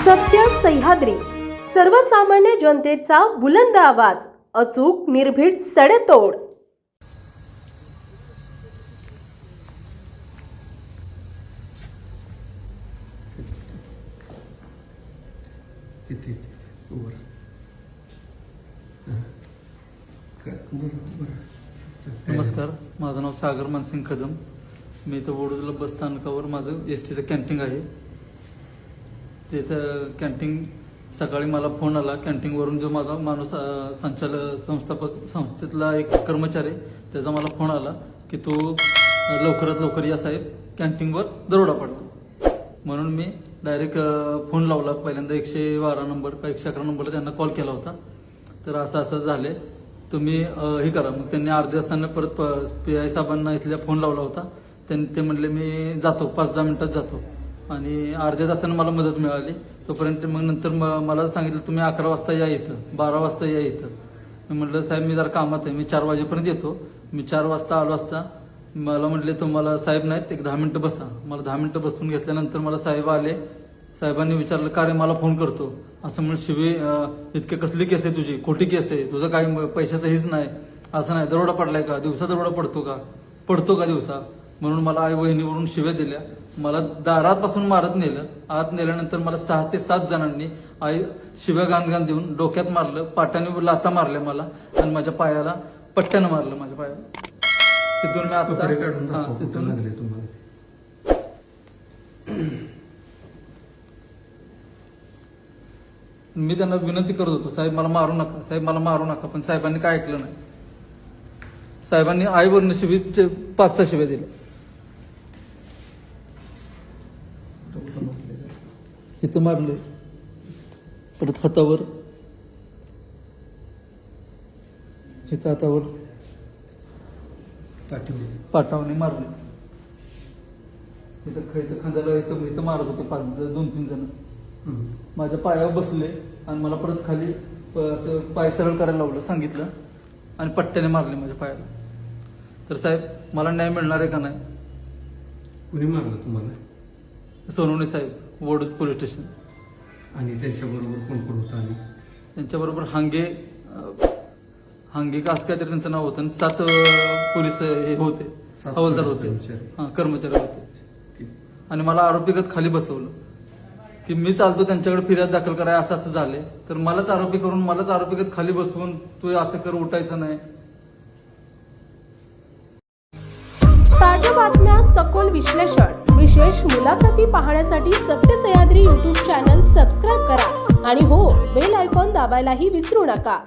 सत्य सह्याद्री, सर्वसामान्य जनतेचा बुलंद आवाज, अचूक निर्भीड सडेतोड। नमस्कार, माझं नाव सागर मानसिंग कदम। मी इथं वडोदरा बस स्थानकावर माझं एसटीचं कॅन्टीन आहे। त्याचं कॅन्टीन सकाळी मला फोन आला कॅन्टीनवरून, जो माझा माणूस संचालक संस्थापक संस्थेतला एक कर्मचारी, त्याचा मला फोन आला की तू लवकरात लवकर या साहेब, कॅन्टीनवर दरोडा पडला। म्हणून मी डायरेक्ट फोन लावला। पहिल्यांदा 112 नंबर का 111 नंबरला त्यांना कॉल केला होता। तर असं झाले, तुम्ही हे करा। मग त्यांनी अर्ध्या तासानं परत PI साहेबांना इथल्या फोन लावला होता। ते म्हणले मी जातो, 5-10 मिनिटात जातो। आणि अर्ध्या तासानं मला मदत मिळाली। तोपर्यंत मग नंतर मला सांगितलं तुम्ही 11 वाजता या इथं, 12 वाजता या इथं। मी म्हटलं साहेब मी जरा कामात आहे, मी 4 वाजेपर्यंत येतो। मी 4 वाजता आलो असता मला म्हटले तुम्हाला साहेब नाहीत, एक 10 मिनिटं बसा। मला 10 मिनिटं बसून घेतल्यानंतर मला साहेब आले। साहेबांनी विचारलं का रे मला फोन करतो असं म्हणून, शिवी इतके कसली केस आहे तुझी, खोटी केस आहे, तुझं काही पैशाचं हीच नाही, असं नाही, दरोडा पडलाय का, दिवसा दरोडा पडतो का दिवसा, म्हणून मला आई वहिनीवरून शिव्या दिल्या। मला दारापासून मारत नेलं। आत नेल्यानंतर मला 6 ते 7 जणांनी शिव्या गाणगाण देऊन डोक्यात मारलं, पाट्याने लाथा मारल्या मला, आणि माझ्या पायाला पट्ट्यानं मारलं माझ्या पायाला। तिथून मी आता तिथून मी त्यांना विनंती करत होतो, साहेब मला मारू नका, साहेब मला मारू नका, पण साहेबांनी काय ऐकलं नाही। साहेबांनी आईवरनं 5-6 शिव्या दिल्या। इथं मारले, परत हातावर, इथं हातावर पाठावने मारले, इथं खांद्याला इथं मारत होते 2-3 जण। माझ्या पायावर बसले आणि मला परत खाली पाय सरळ करायला लावलं, सांगितलं, आणि पट्ट्याने मारले माझ्या पायाला। तर साहेब मला न्याय मिळणार आहे का नाही? कुणी मारलं तुम्हाला? सोनवणे साहेब, वडोद पोलीस स्टेशन। आणि त्यांच्याबरोबर कोण कोण होतं? आणि त्यांच्याबरोबर हांगे का असं काहीतरी त्यांचं नाव होतं, आणि 7 पोलीस हे होते, हवालदार होते, कर्मचारी होते। आणि मला आरोपीगत खाली बसवलं की मी चालतो त्यांच्याकडे फिर्याद दाखल कराय, असं झाले। तर मलाच आरोपी करून, मलाच आरोपीगत खाली बसवून तू असं कर, उठायचं नाही। ताज्या बातम्या, सखोल विश्लेषण, विशेष मुलाखती पाहण्यासाठी सत्य सह्याद्री YouTube चॅनल सबस्क्राईब करा आणि हो, बेल आयकॉन दाबायलाही विसरू नका।